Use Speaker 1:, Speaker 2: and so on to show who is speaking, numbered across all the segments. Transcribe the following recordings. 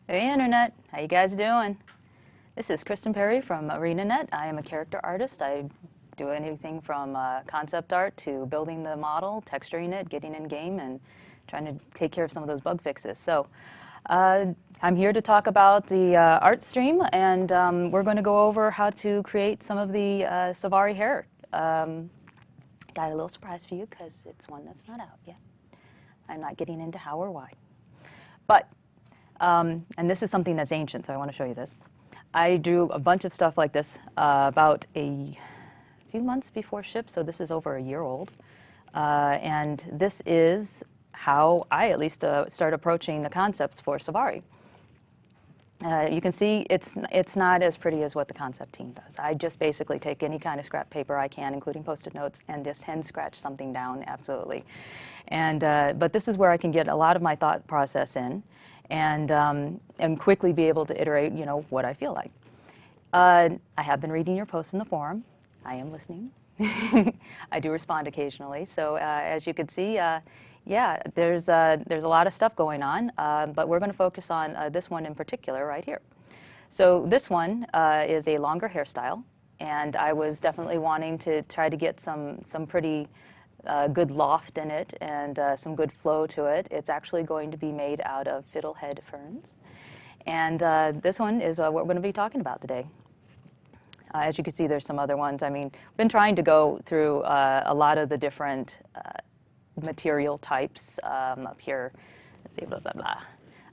Speaker 1: Hey Internet, how you guys doing? This is Kristen Perry from ArenaNet. I am a character artist. I do anything from concept art to building the model, texturing it, getting in game, and trying to take care of some of those bug fixes. So I'm here to talk about the art stream, and we're going to go over how to create some of the sylvari hair. Got a little surprise for you because it's one that's not out yet. I'm not getting into how or why. But and this is something that's ancient, so I want to show you this. I drew a bunch of stuff like this about a few months before ship, so this is over a year old. And this is how I at least start approaching the concepts for sylvari. You can see it's not as pretty as what the concept team does. I just basically take any kind of scrap paper I can, including Post-it notes, and just hand scratch something down, absolutely. And but this is where I can get a lot of my thought process in, and quickly be able to iterate, you know, what I feel like. I have been reading your posts in the forum. I am listening. I do respond occasionally. So as you can see, yeah, there's a lot of stuff going on, but we're going to focus on this one in particular right here. So this one is a longer hairstyle, and I was definitely wanting to try to get some pretty good loft in it and some good flow to it. It's actually going to be made out of fiddlehead ferns, and this one is what we're going to be talking about today. As you can see, there's some other ones. I mean, I've been trying to go through a lot of the different material types. Up here, let's see, blah, blah, blah.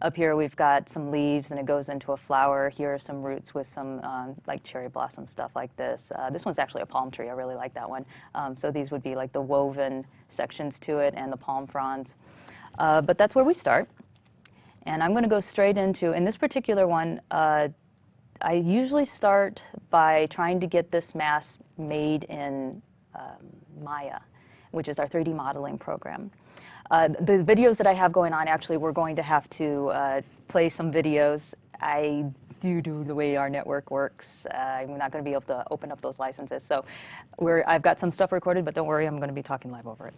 Speaker 1: Up here we've got some leaves and it goes into a flower. Here are some roots with some like cherry blossom stuff like this. This one's actually a palm tree. I really like that one. So these would be like the woven sections to it and the palm fronds. But that's where we start. And I'm going to go straight into, in this particular one, I usually start by trying to get this mask made in Maya, which is our 3D modeling program. The videos that I have going on, actually, we're going to have to play some videos. I do the way our network works. I'm not going to be able to open up those licenses. So I've got some stuff recorded, but don't worry, I'm going to be talking live over it.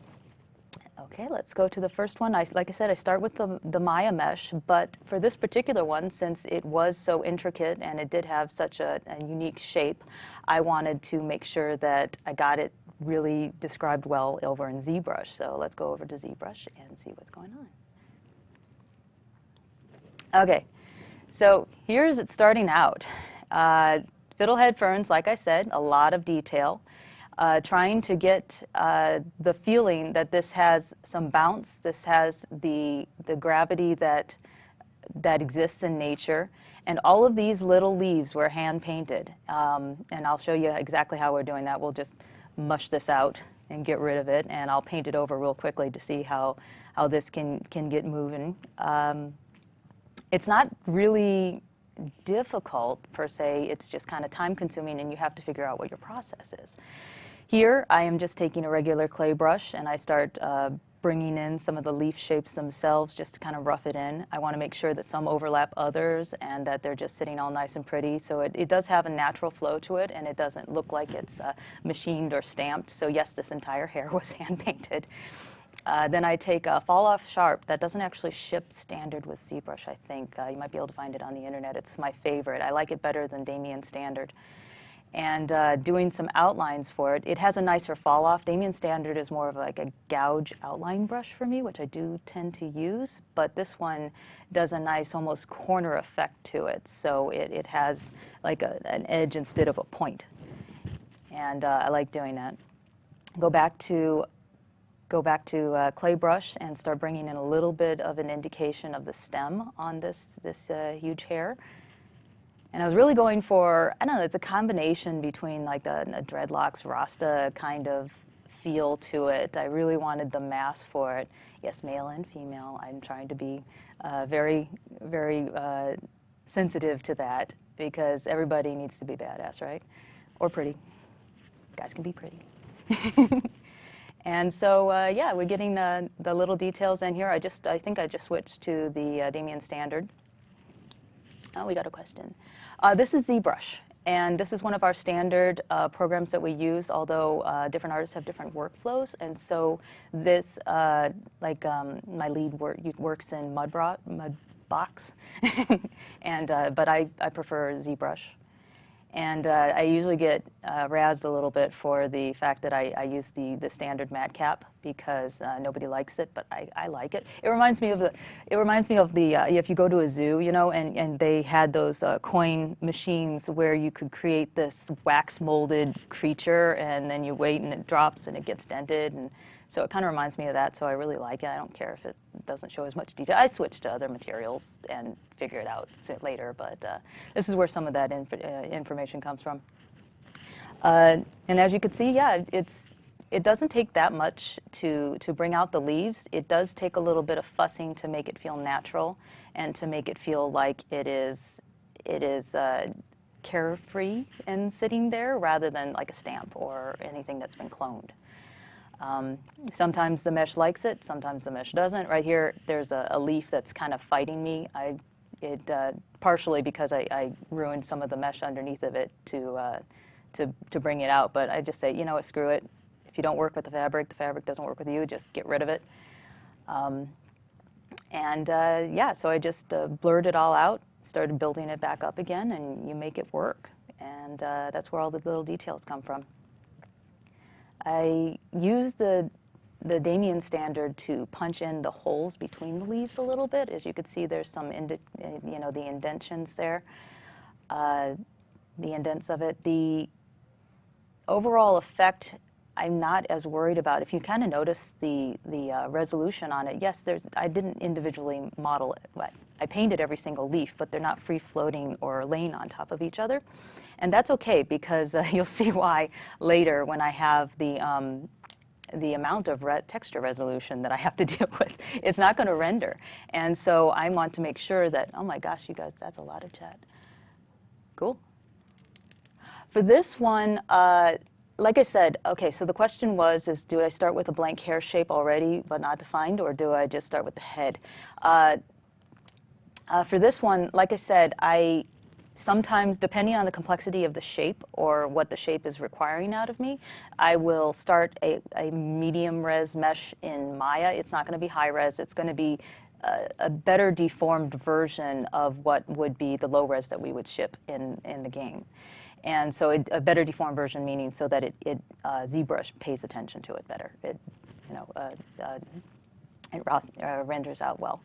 Speaker 1: Okay, let's go to the first one. Like I said, I start with the Maya mesh, but for this particular one, since it was so intricate and it did have such a unique shape, I wanted to make sure that I got it really described well over in ZBrush. So let's go over to ZBrush and see what's going on. Okay, so here's it starting out. Fiddlehead ferns, like I said, a lot of detail. Trying to get the feeling that this has some bounce, this has the gravity that exists in nature, and all of these little leaves were hand painted. And I'll show you exactly how we're doing that. We'll just mush this out and get rid of it, and I'll paint it over real quickly to see how this can get moving. It's not really difficult per se, it's just kind of time consuming and you have to figure out what your process is. Here I am just taking a regular clay brush and I start bringing in some of the leaf shapes themselves just to kind of rough it in. I want to make sure that some overlap others and that they're just sitting all nice and pretty. So it does have a natural flow to it and it doesn't look like it's machined or stamped. So yes, this entire hair was hand painted. Then I take a Fall Off Sharp. That doesn't actually ship standard with ZBrush, I think. You might be able to find it on the internet. It's my favorite. I like it better than Damien Standard. And doing some outlines for it. It has a nicer fall off. Damien Standard is more of like a gouge outline brush for me, which I do tend to use, but this one does a nice almost corner effect to it. So it has like an edge instead of a point. And I like doing that. Go back to clay brush and start bringing in a little bit of an indication of the stem on this huge hair. And I was really going for, I don't know, it's a combination between like a dreadlocks Rasta kind of feel to it. I really wanted the mass for it. Yes, male and female. I'm trying to be very, very sensitive to that because everybody needs to be badass, right? Or pretty. Guys can be pretty. And so, yeah, we're getting the little details in here. I think I just switched to the Damien Standard. Oh, we got a question. This is ZBrush, And this is one of our standard programs that we use, although different artists have different workflows. And so this, my lead works in Mudbox, and but I prefer ZBrush. And I usually get razzed a little bit for the fact that I use the standard matte cap because nobody likes it, but I like it. It reminds me of the if you go to a zoo, you know, and they had those coin machines where you could create this wax molded creature, and then you wait and it drops and it gets dented, and so it kind of reminds me of that. So I really like it. I don't care if it doesn't show as much detail. I switch to other materials and figure it out later, but this is where some of that information comes from. And as you can see, yeah, it doesn't take that much to bring out the leaves. It does take a little bit of fussing to make it feel natural and to make it feel like it is carefree and sitting there rather than like a stamp or anything that's been cloned. Sometimes the mesh likes it, sometimes the mesh doesn't. Right here, there's a leaf that's kind of fighting me. Partially because I ruined some of the mesh underneath of it to bring it out. But I just say, you know what, screw it. If you don't work with the fabric doesn't work with you, just get rid of it. Yeah, so I just blurred it all out, started building it back up again, and you make it work. And that's where all the little details come from. I use the Damien standard to punch in the holes between the leaves a little bit. As you can see, there's some, the indentions there, the indents of it. The overall effect, I'm not as worried about. If you kind of notice the resolution on it, yes, I didn't individually model it. I painted every single leaf, but they're not free floating or laying on top of each other. And that's okay, because you'll see why later when I have the amount of texture resolution that I have to deal with. It's not going to render. And so I want to make sure that, oh my gosh, you guys, that's a lot of chat. Cool. For this one, like I said, okay, so the question was, do I start with a blank hair shape already but not defined, or do I just start with the head? For this one, like I said, sometimes, depending on the complexity of the shape or what the shape is requiring out of me, I will start a medium res mesh in Maya. It's not going to be high res. It's going to be a better deformed version of what would be the low res that we would ship in the game. And so a better deformed version, meaning so that ZBrush pays attention to it better. It renders out well.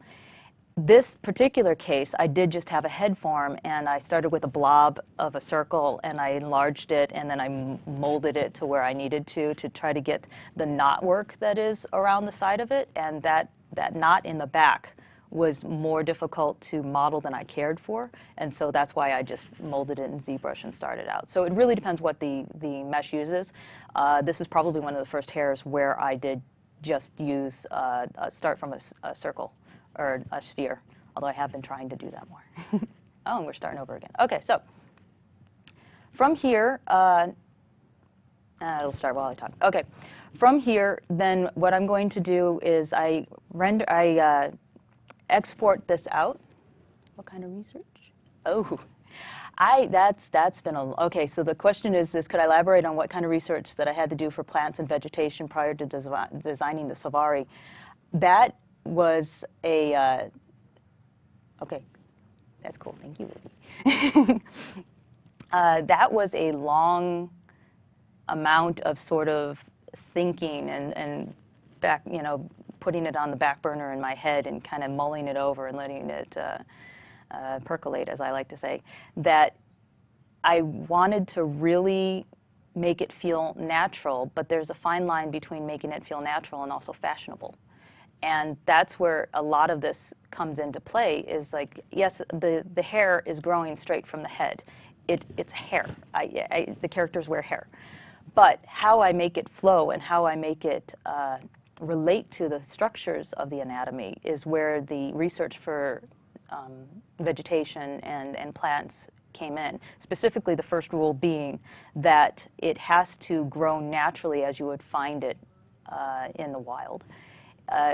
Speaker 1: This particular case, I did just have a head form, and I started with a blob of a circle, and I enlarged it, and then I molded it to where I needed to try to get the knot work that is around the side of it, and that knot in the back was more difficult to model than I cared for, and so that's why I just molded it in ZBrush and started out. So it really depends what the mesh uses. This is probably one of the first hairs where I did just use start from a circle or a sphere, although I have been trying to do that more. Oh, and we're starting over again. Okay, so from here, it'll start while I talk. Okay, from here, then what I'm going to do is I export this out. What kind of research? Oh, that's been okay. So the question is could I elaborate on what kind of research that I had to do for plants and vegetation prior to designing the sylvari? That was okay, that's cool, thank you, Libby. That was a long amount of sort of thinking and back, putting it on the back burner in my head and kind of mulling it over and letting it percolate, as I like to say, that I wanted to really make it feel natural, but there's a fine line between making it feel natural and also fashionable. And that's where a lot of this comes into play, is like, yes, the hair is growing straight from the head. It's hair. The characters wear hair. But how I make it flow and how I make it relate to the structures of the anatomy is where the research for vegetation and plants came in. Specifically, the first rule being that it has to grow naturally as you would find it in the wild.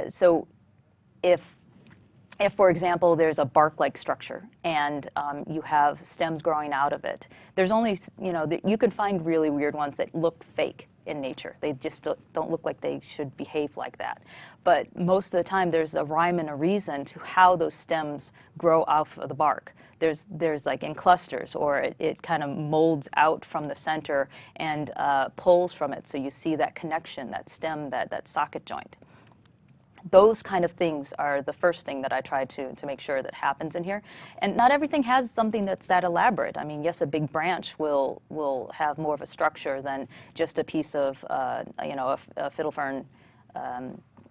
Speaker 1: So if if, for example, there's a bark-like structure and you have stems growing out of it, there's only, you can find really weird ones that look fake in nature. They just don't look like they should behave like that. But most of the time, there's a rhyme and a reason to how those stems grow off of the bark. There's like in clusters, or it kind of molds out from the center and pulls from it. So you see that connection, that stem, that socket joint. Those kind of things are the first thing that I try to make sure that happens in here. And not everything has something that's that elaborate. I mean, yes, a big branch will have more of a structure than just a piece of, a fiddle fern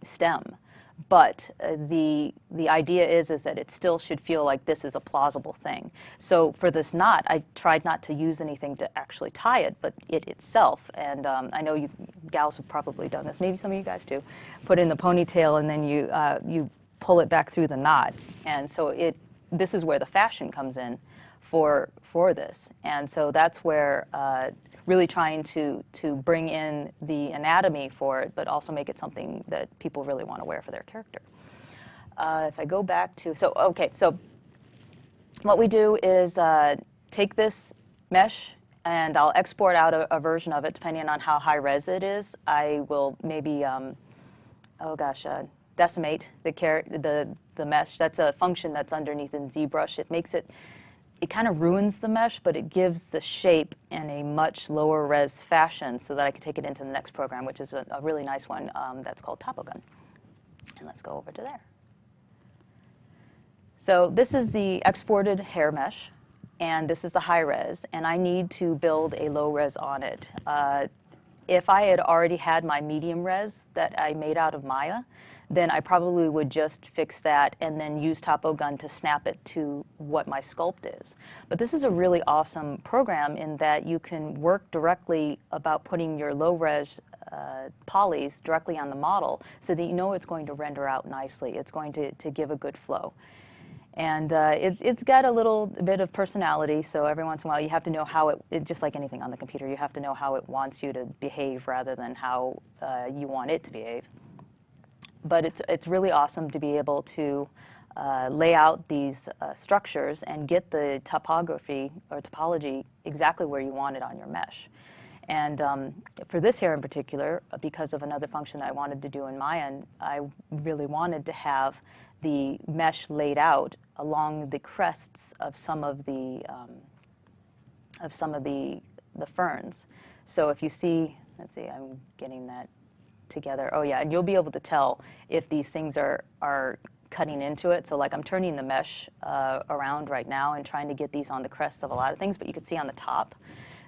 Speaker 1: stem. But the idea is that it still should feel like this is a plausible thing. So for this knot, I tried not to use anything to actually tie it, but it itself. And I know you gals have probably done this. Maybe some of you guys do. Put in the ponytail and then you pull it back through the knot. And so this is where the fashion comes in for this. And so that's where really trying to bring in the anatomy for it, but also make it something that people really want to wear for their character. If I go back to, so what we do is take this mesh, and I'll export out a version of it depending on how high res it is. I will maybe, decimate the mesh. That's a function that's underneath in ZBrush. It makes it kind of ruins the mesh, but it gives the shape in a much lower res fashion so that I can take it into the next program, which is a really nice one that's called Topogun. And let's go over to there. So this is the exported hair mesh, and this is the high res, and I need to build a low res on it. If I had already had my medium res that I made out of Maya, then I probably would just fix that and then use Topogun to snap it to what my sculpt is. But this is a really awesome program in that you can work directly about putting your low-res polys directly on the model so that you know it's going to render out nicely. It's going to give a good flow. And it's got a little bit of personality, so every once in a while you have to know how just like anything on the computer, you have to know how it wants you to behave rather than how you want it to behave. But it's really awesome to be able to lay out these structures and get the topography or topology exactly where you want it on your mesh. And for this hair in particular, because of another function I wanted to do in Maya, I really wanted to have the mesh laid out along the crests of some of the ferns. So if you see, let's see, I'm getting that together. Oh yeah, and you'll be able to tell if these things are cutting into it. So like I'm turning the mesh around right now and trying to get these on the crests of a lot of things, but you can see on the top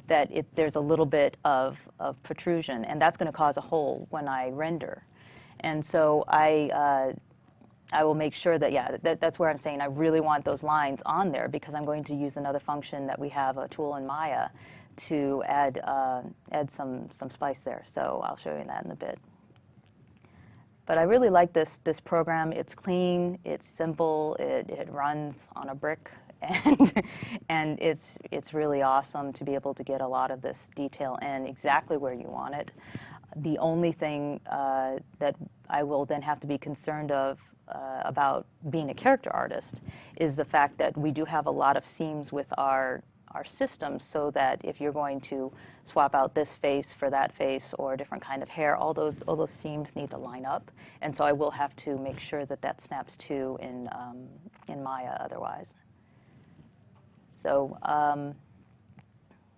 Speaker 1: that there's a little bit of protrusion, and that's going to cause a hole when I render. And so I will make sure that, yeah, that's where I'm saying I really want those lines on there, because I'm going to use another function that we have, a tool in Maya, to add some spice there. So I'll show you that in a bit. But I really like this program. It's clean, it's simple, it runs on a brick, and it's really awesome to be able to get a lot of this detail in exactly where you want it. The only thing that I will then have to be concerned of about being a character artist is the fact that we do have a lot of seams with our systems, so that if you're going to swap out this face for that face or a different kind of hair, all those seams need to line up, and so I will have to make sure that that snaps too in Maya otherwise. So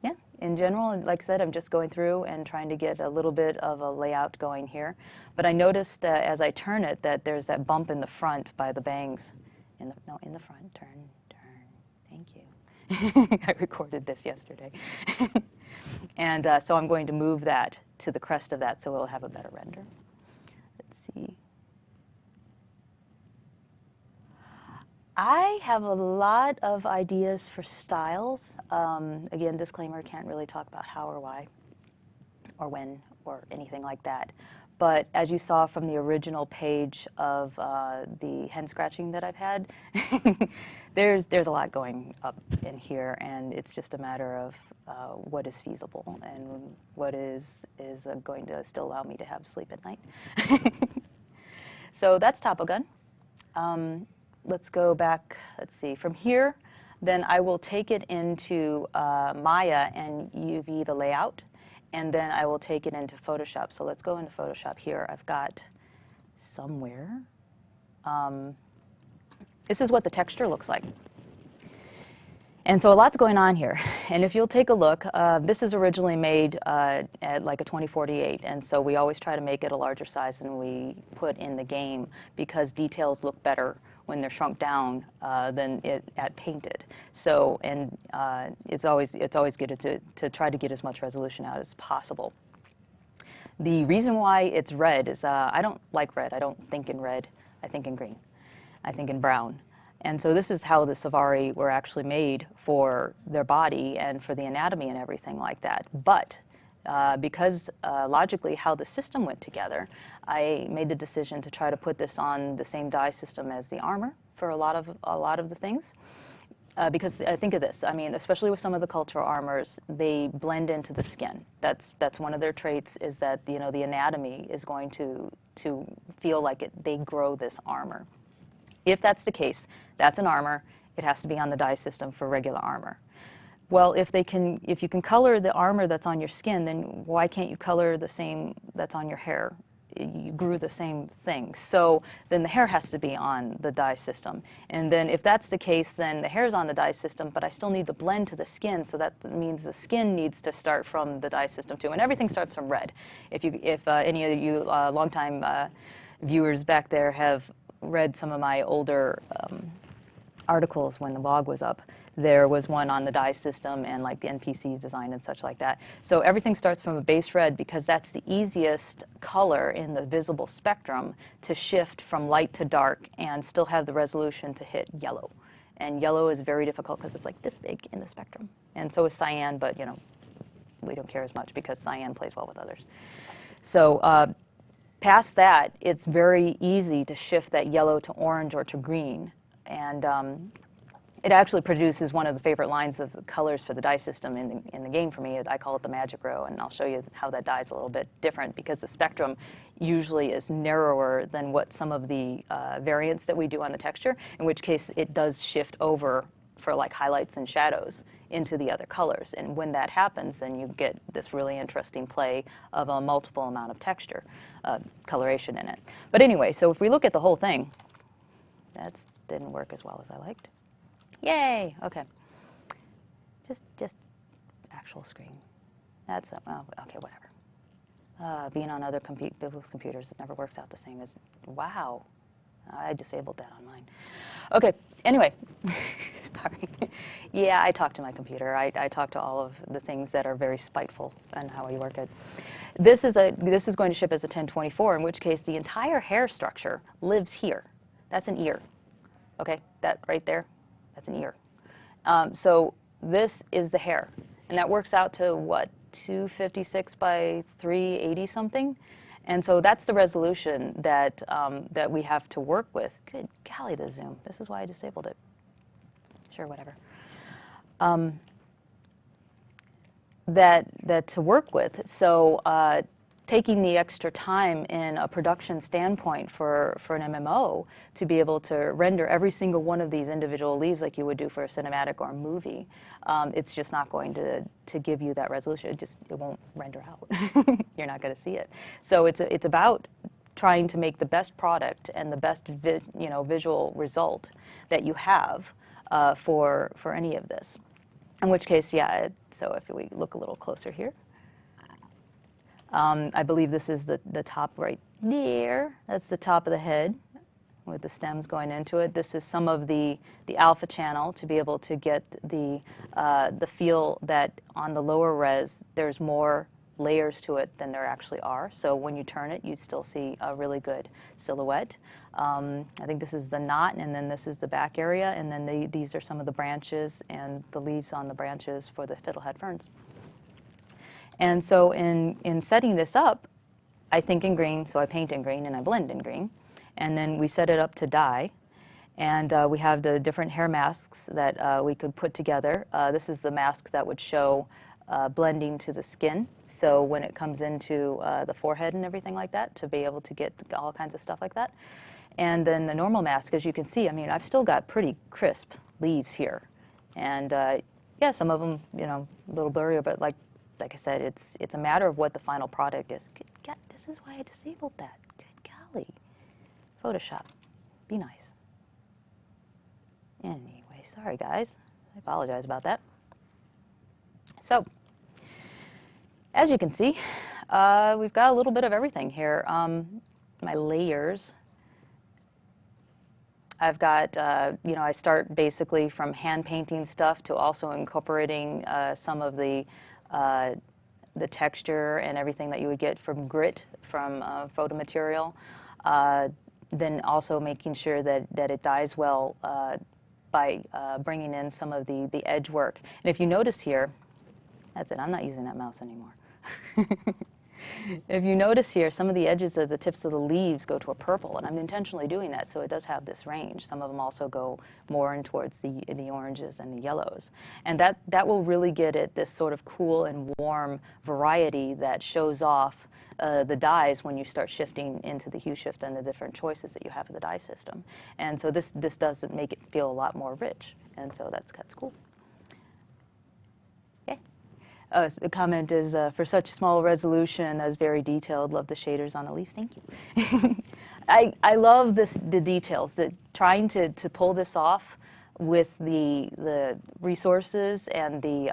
Speaker 1: yeah, in general, like I said, I'm just going through and trying to get a little bit of a layout going here. But I noticed as I turn it that there's that bump in the front by the bangs. In the front, turn, thank you. I recorded this yesterday. And so I'm going to move that to the crest of that so we'll have a better render. Let's see. I have a lot of ideas for styles. Again, disclaimer, can't really talk about how or why or when or anything like that. But as you saw from the original page of the hen scratching that I've had, there's a lot going up in here, and it's just a matter of what is feasible and what is going to still allow me to have sleep at night. So that's Topogun. let's go back, let's see, from here, then I will take it into Maya and UV the layout, and then I will take it into Photoshop. So let's go into Photoshop here. I've got somewhere. This is what the texture looks like. And so a lot's going on here. And if you'll take a look, this is originally made at like a 2048, and so we always try to make it a larger size than we put in the game because details look better when they're shrunk down than at painted. So, and it's always good to try to get as much resolution out as possible. The reason why it's red is I don't like red. I don't think in red. I think in green. I think in brown. And so this is how the sylvari were actually made for their body and for the anatomy and everything like that. But because logically how the system went together, I made the decision to try to put this on the same dye system as the armor for a lot of the things. Because think of this, I mean, especially with some of the cultural armors, they blend into the skin. That's one of their traits, is that the anatomy is going to feel like they grow this armor. If that's the case, that's an armor. It has to be on the dye system for regular armor. Well, if you can color the armor that's on your skin, then why can't you color the same that's on your hair? You grew the same thing. So then the hair has to be on the dye system. And then if that's the case, then the hair's on the dye system, but I still need to blend to the skin, so that means the skin needs to start from the dye system too. And everything starts from red. If any of you longtime viewers back there have read some of my older articles when the blog was up, there was one on the dye system and like the NPC's design and such like that. So everything starts from a base red because that's the easiest color in the visible spectrum to shift from light to dark and still have the resolution to hit yellow. And yellow is very difficult because it's like this big in the spectrum. And so is cyan, but we don't care as much because cyan plays well with others. So past that, it's very easy to shift that yellow to orange or to green. And it actually produces one of the favorite lines of the colors for the dye system in the game for me. I call it the magic row, and I'll show you how that dye is a little bit different because the spectrum usually is narrower than what some of the variants that we do on the texture, in which case it does shift over for like highlights and shadows into the other colors. And when that happens, then you get this really interesting play of a multiple amount of texture, coloration in it. But anyway, so if we look at the whole thing, that didn't work as well as I liked. Yay! Okay. Just actual screen. That's okay. Whatever. Being on other people's computers, it never works out the same as. Wow. I disabled that on mine. Okay. Anyway, sorry. Yeah, I talk to my computer. I talk to all of the things that are very spiteful and how I work it. This is going to ship as a 1024, in which case the entire hair structure lives here. That's an ear. Okay, that right there. That's an ear. So this is the hair, and that works out to what, 256 by 380 something, and so that's the resolution that that we have to work with. Good golly, the zoom. This is why I disabled it. Sure, whatever. That to work with. So taking the extra time in a production standpoint for an MMO to be able to render every single one of these individual leaves like you would do for a cinematic or a movie, it's just not going to give you that resolution. It won't render out. You're not going to see it. So it's about trying to make the best product and the best visual result that you have for any of this. In which case, yeah. So if we look a little closer here. I believe this is the top right there. That's the top of the head with the stems going into it. This is some of the alpha channel to be able to get the feel that on the lower res there's more layers to it than there actually are. So when you turn it, you still see a really good silhouette. I think this is the knot, and then this is the back area, and then these are some of the branches and the leaves on the branches for the fiddlehead ferns. And so in setting this up, I think in green, so I paint in green and I blend in green. And then we set it up to dye. And we have the different hair masks that we could put together. This is the mask that would show blending to the skin. So when it comes into the forehead and everything like that, to be able to get all kinds of stuff like that. And then the normal mask, as you can see, I mean, I've still got pretty crisp leaves here. And yeah, some of them, you know, a little blurrier, but like I said, it's a matter of what the final product is. God, this is why I disabled that. Good golly. Photoshop, be nice. Anyway, sorry guys, I apologize about that. So, as you can see, we've got a little bit of everything here. My layers, I've got, you know, I start basically from hand painting stuff to also incorporating some of the texture and everything that you would get from grit, from photo material. Then also making sure that it dyes well by bringing in some of the edge work. And if you notice here, that's it, I'm not using that mouse anymore. If you notice here, some of the edges of the tips of the leaves go to a purple, and I'm intentionally doing that so it does have this range. Some of them also go more in towards the oranges and the yellows. And that will really get it this sort of cool and warm variety that shows off the dyes when you start shifting into the hue shift and the different choices that you have in the dye system. And so this does make it feel a lot more rich, and so that's cool. The comment is, for such small resolution, that was very detailed. Love the shaders on the leaves. Thank you. I love the details, trying to pull this off with the resources and the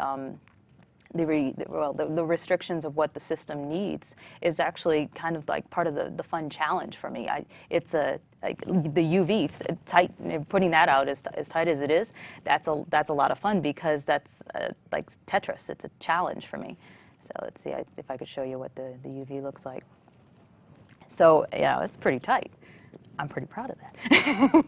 Speaker 1: restrictions of what the system needs is actually kind of like part of the fun challenge for me. It's like the UV tight, putting that out as tight as it is. That's a lot of fun because that's like Tetris. It's a challenge for me. So let's see if I could show you what the UV looks like. So yeah, it's pretty tight. I'm pretty proud of that.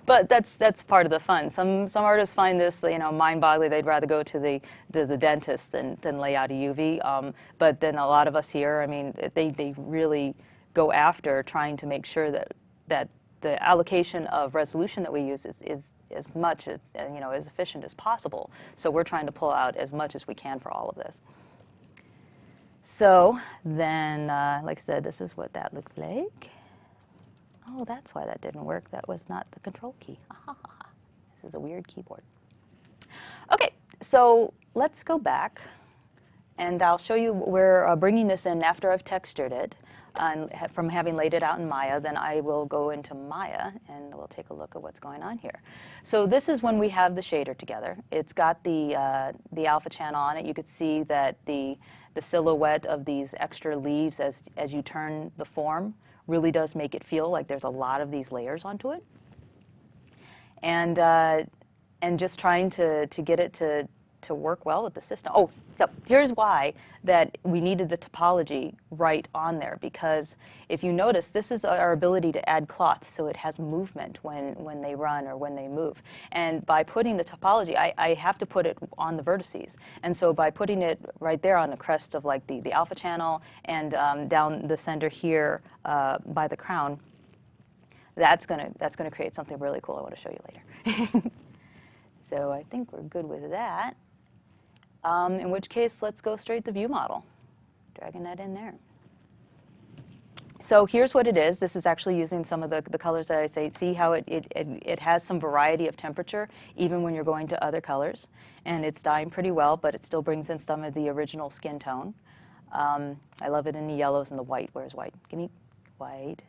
Speaker 1: But that's part of the fun. Some artists find this, you know, mind-boggling. They'd rather go to the dentist than lay out a UV. But then a lot of us here, I mean, they really go after trying to make sure that the allocation of resolution that we use is as much as, you know, as efficient as possible. So we're trying to pull out as much as we can for all of this. So then, like I said, this is what that looks like. Oh, that's why that didn't work. That was not the control key. This is a weird keyboard. Okay, so let's go back, and I'll show you we're bringing this in after I've textured it. From having laid it out in Maya, then I will go into Maya, and we'll take a look at what's going on here. So this is when we have the shader together. It's got the alpha channel on it. You could see that the silhouette of these extra leaves as you turn the form really does make it feel like there's a lot of these layers onto it. And just trying to get it to work well with the system. Oh, so here's why that we needed the topology right on there, because if you notice, this is our ability to add cloth so it has movement when they run or when they move. And by putting the topology, I have to put it on the vertices. And so by putting it right there on the crest of like the alpha channel and down the center here by the crown, that's gonna create something really cool I want to show you later. So I think we're good with that. In which case, let's go straight to view model. Dragging that in there. So here's what it is. This is actually using some of the colors that I say. See how it has some variety of temperature, even when you're going to other colors. And it's dyeing pretty well, but it still brings in some of the original skin tone. I love it in the yellows and the white. Where's white? Give me white,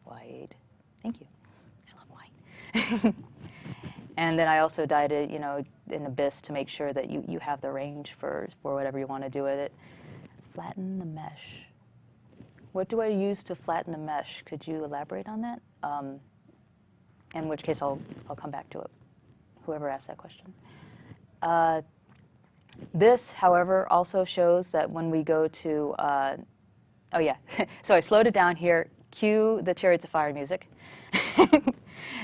Speaker 1: white. Thank you. I love white. And then I also dyed it, you know, in Abyss to make sure that you have the range for whatever you want to do with it. Flatten the mesh. What do I use to flatten the mesh? Could you elaborate on that? In which case I'll come back to it, whoever asked that question. This, however, also shows that when we go to, oh yeah, so I slowed it down here, cue the Chariots of Fire music.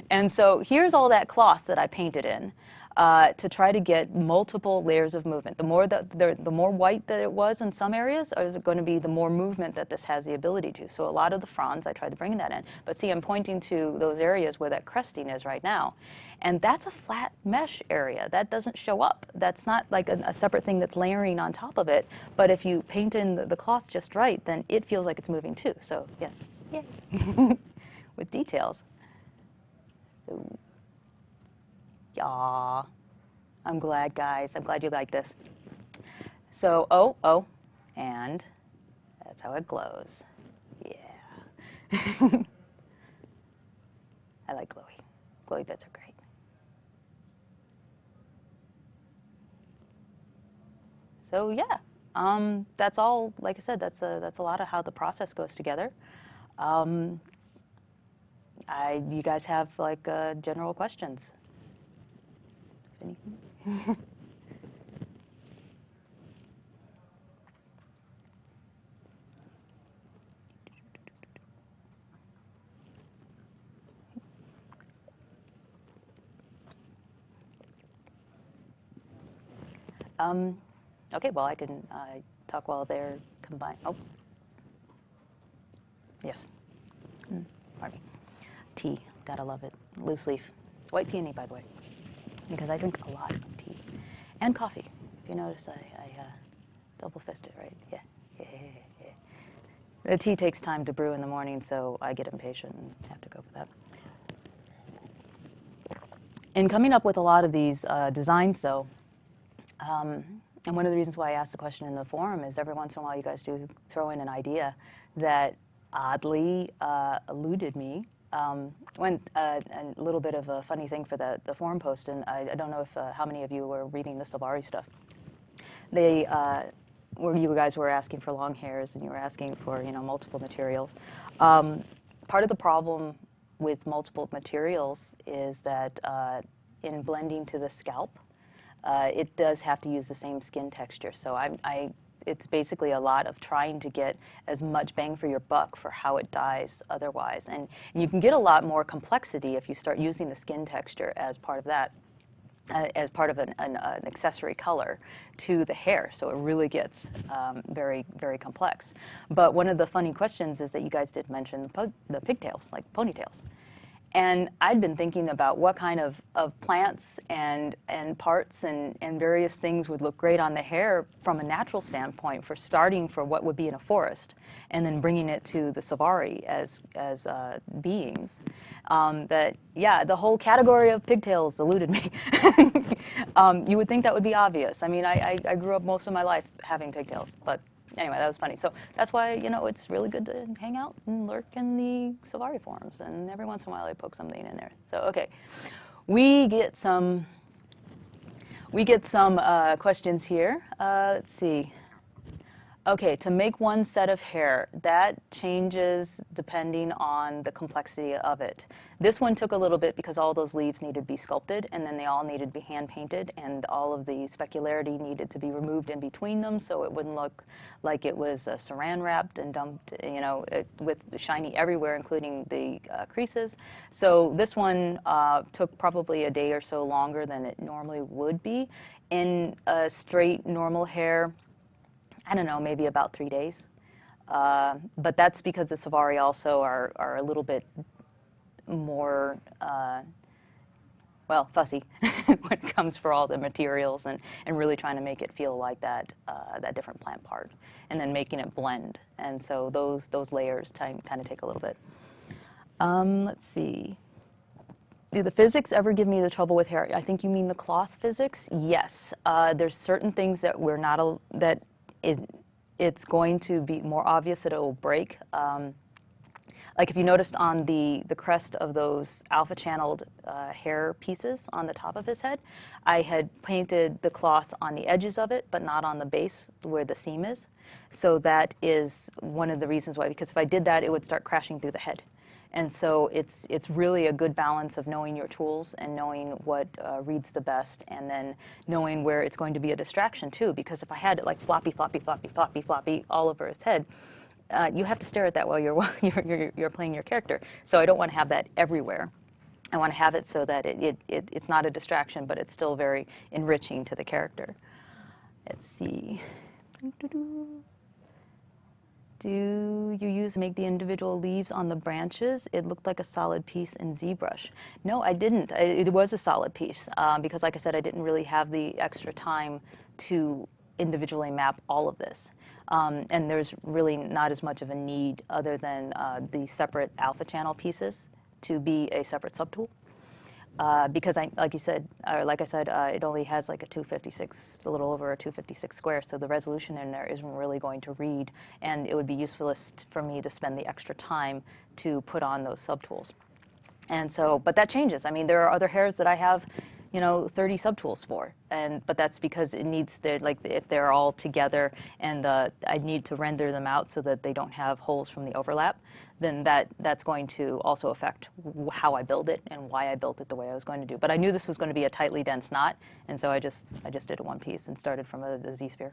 Speaker 1: And so here's all that cloth that I painted in to try to get multiple layers of movement. The more white that it was in some areas, is it going to be the more movement that this has the ability to. So a lot of the fronds, I tried to bring that in. But see, I'm pointing to those areas where that cresting is right now. And that's a flat mesh area. That doesn't show up. That's not like a separate thing that's layering on top of it. But if you paint in the cloth just right, then it feels like it's moving too. So yeah, yay. with details. Ooh. Yeah, I'm glad, guys. I'm glad you like this. So, oh, and that's how it glows. Yeah. I like glowy. Glowy bits are great. So yeah, that's all. Like I said, that's a lot of how the process goes together. You guys have like general questions? Anything? Okay, well, I can talk while they're combined. Oh, yes. Pardon me. Tea, gotta love it. Loose leaf. White peony, by the way, because I drink a lot of tea. And coffee. If you notice, I double-fisted, right? Yeah. Yeah. The tea takes time to brew in the morning, so I get impatient and have to go for that. In coming up with a lot of these designs, though, and one of the reasons why I asked the question in the forum is every once in a while you guys do throw in an idea that oddly eluded me. When a little bit of a funny thing for the forum post, and I don't know if how many of you were reading the sylvari stuff. They, where you guys were asking for long hairs and you were asking for multiple materials. Part of the problem with multiple materials is that in blending to the scalp, it does have to use the same skin texture. So it's basically a lot of trying to get as much bang for your buck for how it dyes otherwise. And you can get a lot more complexity if you start using the skin texture as part of that, as part of an accessory color to the hair. So it really gets very, very complex. But one of the funny questions is that you guys did mention the pigtails, like ponytails. And I'd been thinking about what kind of plants and parts and various things would look great on the hair from a natural standpoint for starting for what would be in a forest and then bringing it to the sylvari as beings. Yeah, the whole category of pigtails eluded me. You would think that would be obvious. I mean, I grew up most of my life having pigtails, but anyway, that was funny. So that's why, it's really good to hang out and lurk in the sylvari forums. And every once in a while I poke something in there. So, okay. We get some questions here. Let's see. Okay, to make one set of hair, that changes depending on the complexity of it. This one took a little bit because all those leaves needed to be sculpted, and then they all needed to be hand painted, and all of the specularity needed to be removed in between them so it wouldn't look like it was saran wrapped and dumped, with shiny everywhere, including the creases. So this one took probably a day or so longer than it normally would be. In a straight, normal hair, I don't know, maybe about 3 days. But that's because the sylvari also are a little bit more, fussy when it comes for all the materials and really trying to make it feel like that different plant part and then making it blend. And so those layers kind of take a little bit. Let's see. Do the physics ever give me the trouble with hair? I think you mean the cloth physics. Yes. There's certain things that we're not, it's going to be more obvious that it will break. Like if you noticed on the crest of those alpha channeled hair pieces on the top of his head, I had painted the cloth on the edges of it, but not on the base where the seam is. So that is one of the reasons why, because if I did that, it would start crashing through the head. And so it's really a good balance of knowing your tools and knowing what reads the best, and then knowing where it's going to be a distraction too. Because if I had it like floppy, floppy, floppy, floppy, floppy all over his head, you have to stare at that while you're playing your character. So I don't want to have that everywhere. I want to have it so that it's not a distraction, but it's still very enriching to the character. Let's see. Do you make the individual leaves on the branches? It looked like a solid piece in ZBrush. No, I didn't. It was a solid piece because, like I said, I didn't really have the extra time to individually map all of this. And there's really not as much of a need other than the separate alpha channel pieces to be a separate subtool. Because like I said, it only has like a 256, a little over a 256 square, so the resolution in there isn't really going to read, and it would be usefulest for me to spend the extra time to put on those subtools. And so, but that changes. I mean, there are other hairs that I have, 30 subtools for, but that's because it needs if they're all together, and I need to render them out so that they don't have holes from the overlap, then that's going to also affect how I build it and why I built it the way I was going to do. But I knew this was going to be a tightly dense knot, and so I just did it one piece and started from a Z-sphere.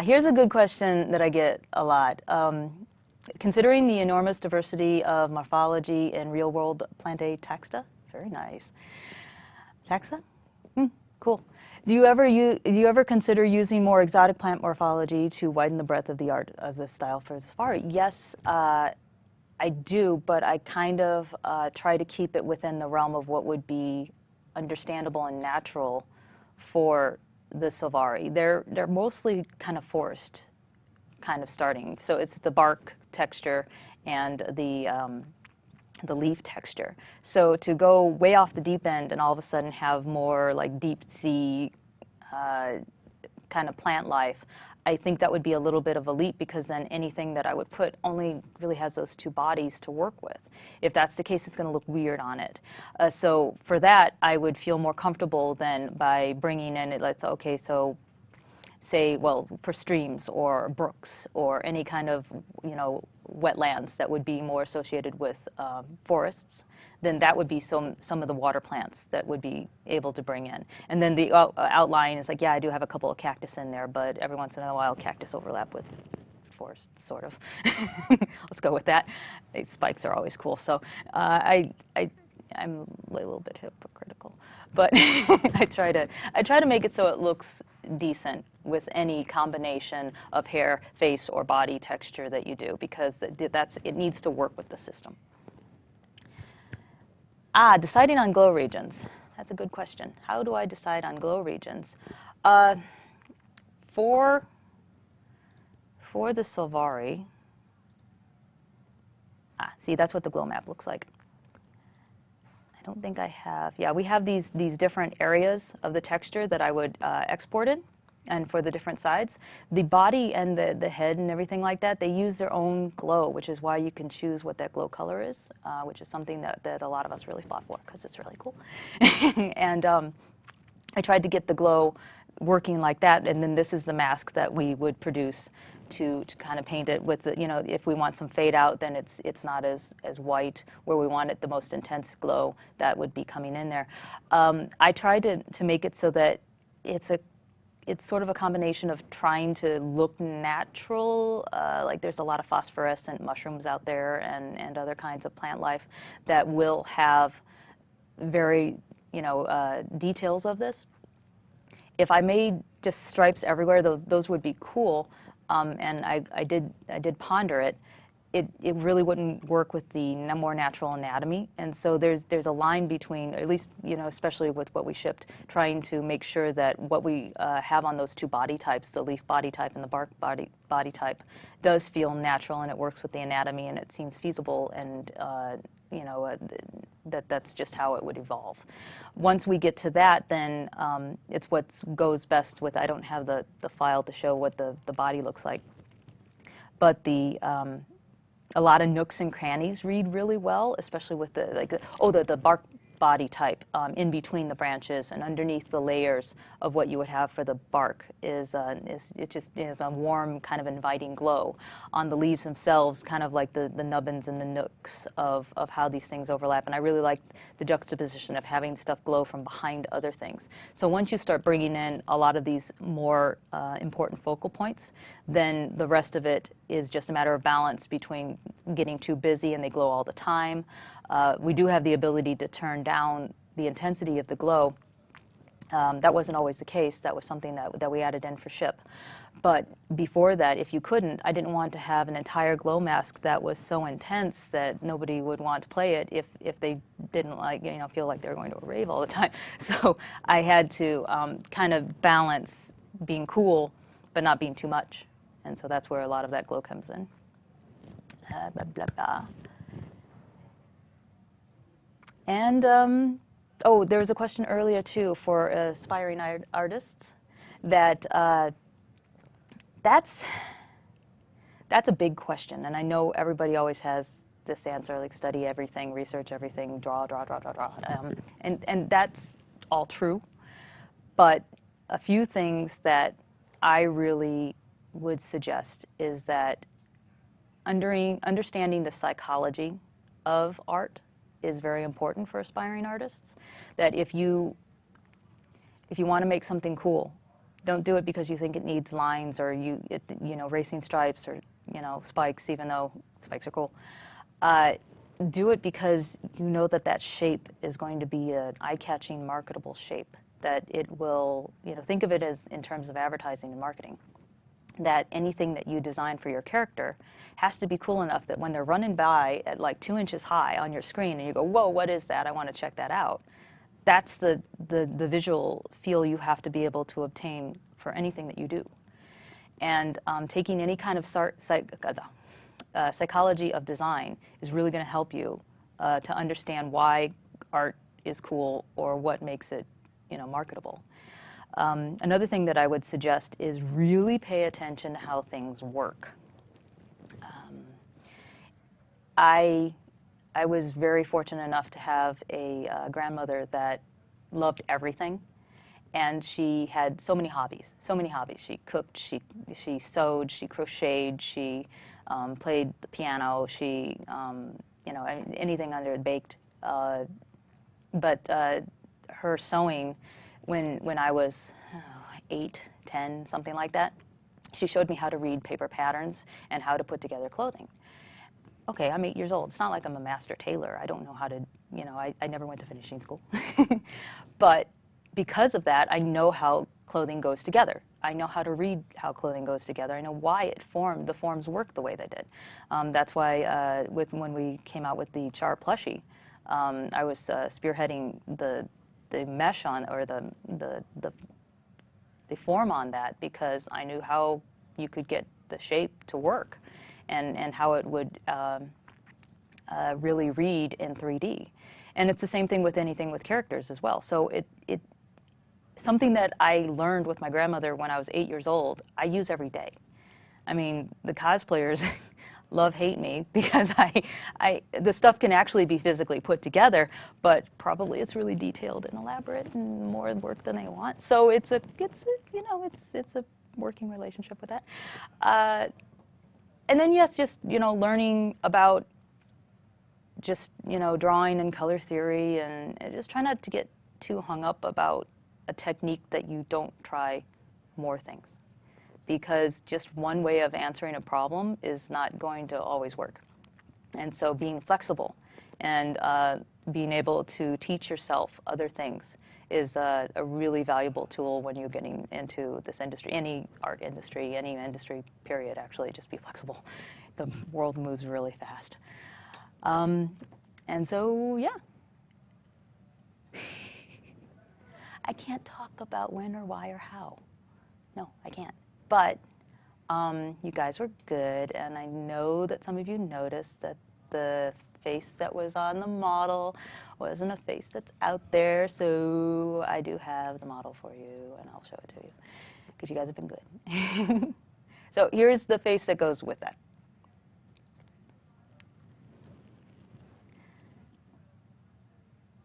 Speaker 1: Here's a good question that I get a lot. Considering the enormous diversity of morphology in real-world plantae taxa, very nice. Taxa? Cool. Do you ever consider using more exotic plant morphology to widen the breadth of the art of the style for safari? Yes, I do, but I kind of try to keep it within the realm of what would be understandable and natural for the sylvari. They're mostly kind of forest, kind of starting. So it's the bark texture and the leaf texture. So to go way off the deep end and all of a sudden have more like deep sea kind of plant life, I think that would be a little bit of a leap, because then anything that I would put only really has those two bodies to work with. If that's the case, it's going to look weird on it. So for that, I would feel more comfortable than by bringing in it. Let's okay, so say, well, for streams or brooks or any kind of wetlands that would be more associated with forests, then that would be some of the water plants that would be able to bring in. And then the outline is like, yeah, I do have a couple of cactus in there, but every once in a while cactus overlap with forest, sort of. Let's go with that. These spikes are always cool. So I'm a little bit hypocritical, but I try to make it so it looks decent with any combination of hair, face, or body texture that you do, because it needs to work with the system. Deciding on glow regions. That's a good question. How do I decide on glow regions? For the sylvari, see, that's what the glow map looks like. I don't think I have. Yeah, we have these different areas of the texture that I would export in, and for the different sides. The body and the head and everything like that, they use their own glow, which is why you can choose what that glow color is, which is something that a lot of us really fought for, because it's really cool. And I tried to get the glow working like that, and then this is the mask that we would produce to kind of paint it with the, if we want some fade out, then it's not as white. Where we want it the most intense glow, that would be coming in there. I tried to make it so that it's sort of a combination of trying to look natural, like there's a lot of phosphorescent mushrooms out there and other kinds of plant life that will have very, details of this. If I made just stripes everywhere, those would be cool, and I did ponder it. It really wouldn't work with the more natural anatomy, and so there's a line between, at least especially with what we shipped, trying to make sure that what we have on those two body types, the leaf body type and the bark body type, does feel natural and it works with the anatomy and it seems feasible, and that's just how it would evolve. Once we get to that, then it's what goes best with. I don't have the file to show what the body looks like, but a lot of nooks and crannies read really well, especially with the bark body type in between the branches and underneath the layers of what you would have for the bark is a warm, kind of inviting glow. On the leaves themselves, kind of like the nubbins and the nooks of how these things overlap. And I really like the juxtaposition of having stuff glow from behind other things. So once you start bringing in a lot of these more important focal points, then the rest of it is just a matter of balance between getting too busy and they glow all the time. We do have the ability to turn down the intensity of the glow. That wasn't always the case. That was something that we added in for ship. But before that, if you couldn't, I didn't want to have an entire glow mask that was so intense that nobody would want to play it if they didn't like, feel like they were going to a rave all the time. So I had to kind of balance being cool, but not being too much. And so that's where a lot of that glow comes in. Blah, blah, blah. And, oh, there was a question earlier, too, for aspiring artists that that's a big question. And I know everybody always has this answer, like study everything, research everything, draw. And that's all true. But a few things that I really would suggest is that understanding the psychology of art is very important for aspiring artists. That if you want to make something cool, don't do it because you think it needs lines or racing stripes or spikes, even though spikes are cool. Do it because you know that shape is going to be an eye-catching, marketable shape. That it will, think of it as in terms of advertising and marketing. That anything that you design for your character has to be cool enough that when they're running by at like 2 inches high on your screen and you go, whoa, what is that? I want to check that out. That's the visual feel you have to be able to obtain for anything that you do. And taking any kind of psychology of design is really going to help you to understand why art is cool or what makes it marketable. Another thing that I would suggest is really pay attention to how things work. I was very fortunate enough to have a grandmother that loved everything, and she had so many hobbies. She cooked, she sewed, she crocheted, she played the piano, she anything under it, baked. But her sewing, when I was 8, 10, something like that, she showed me how to read paper patterns and how to put together clothing. Okay, I'm 8 years old. It's not like I'm a master tailor. I don't know how to, I never went to finishing school. But because of that, I know how clothing goes together. I know how to read how clothing goes together. I know why the forms work the way they did. That's why when we came out with the Char plushie, I was spearheading the mesh on, or the form on that, because I knew how you could get the shape to work and how it would really read in 3D. And it's the same thing with anything with characters as well. So something that I learned with my grandmother when I was 8 years old, I use every day. I mean, the cosplayers hate me because the stuff can actually be physically put together, but probably it's really detailed and elaborate and more work than they want. So it's a working relationship with that. And then yes, just learning about just drawing and color theory, and just try not to get too hung up about a technique that you don't try more things. Because just one way of answering a problem is not going to always work. And so being flexible and being able to teach yourself other things is a really valuable tool when you're getting into this industry, any art industry, any industry, period, actually. Just be flexible. The world moves really fast. And so, yeah. I can't talk about when or why or how. No, I can't. But you guys were good, and I know that some of you noticed that the face that was on the model wasn't a face that's out there, so I do have the model for you, and I'll show it to you, because you guys have been good. So here's the face that goes with that.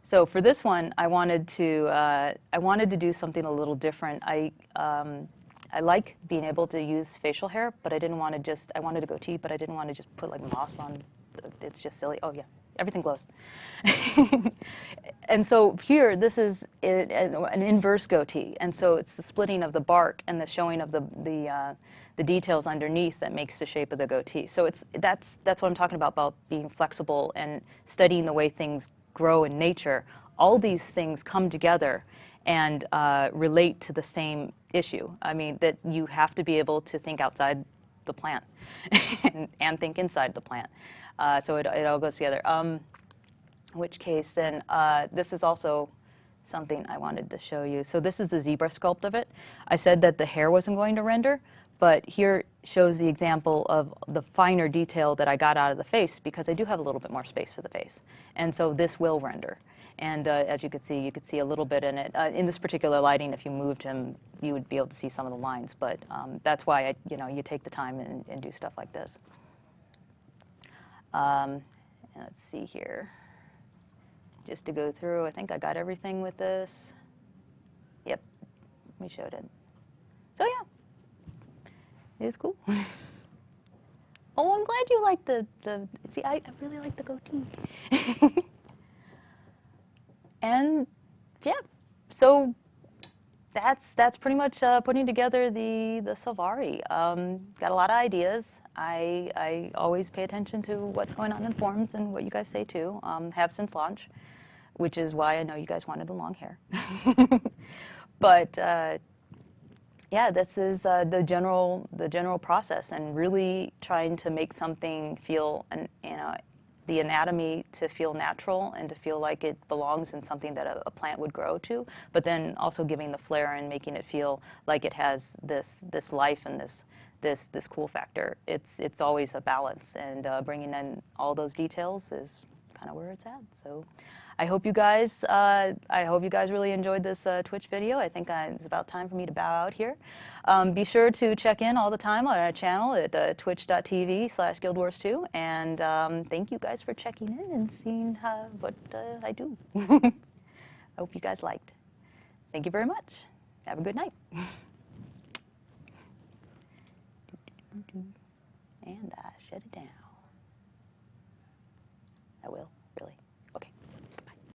Speaker 1: So for this one, I wanted to do something a little different. I like being able to use facial hair, but I didn't want to I wanted a goatee, but I didn't want to just put like moss on. It's just silly. Oh yeah, everything glows. And so here, this is an inverse goatee, and so it's the splitting of the bark and the showing of the details underneath that makes the shape of the goatee. So that's what I'm talking about being flexible and studying the way things grow in nature. All these things come together and relate to the same issue. I mean, that you have to be able to think outside the plant and think inside the plant. So it all goes together. In which case, then this is also something I wanted to show you. So this is the zebra sculpt of it. I said that the hair wasn't going to render, but here shows the example of the finer detail that I got out of the face, because I do have a little bit more space for the face. And so this will render. And as you could see a little bit in it. In this particular lighting, if you moved him, you would be able to see some of the lines. But that's why you take the time and do stuff like this. Let's see here. Just to go through, I think I got everything with this. Yep, we showed it. So yeah, it is cool. Oh, I'm glad you like the see, I really like the goatee. And yeah, so that's pretty much putting together the sylvari. Got a lot of ideas. I always pay attention to what's going on in forums and what you guys say too. Have since launch, which is why I know you guys wanted the long hair. But yeah, this is the general process, and really trying to make something feel, the anatomy to feel natural and to feel like it belongs in something that a plant would grow to, but then also giving the flair and making it feel like it has this life and this cool factor. It's always a balance, and bringing in all those details is kind of where it's at. So I hope you guys really enjoyed this Twitch video. I think it's about time for me to bow out here. Be sure to check in all the time on our channel at twitch.tv/guildwars2, and thank you guys for checking in and seeing what I do. I hope you guys liked. Thank you very much. Have a good night. And I shut it down. I will, really.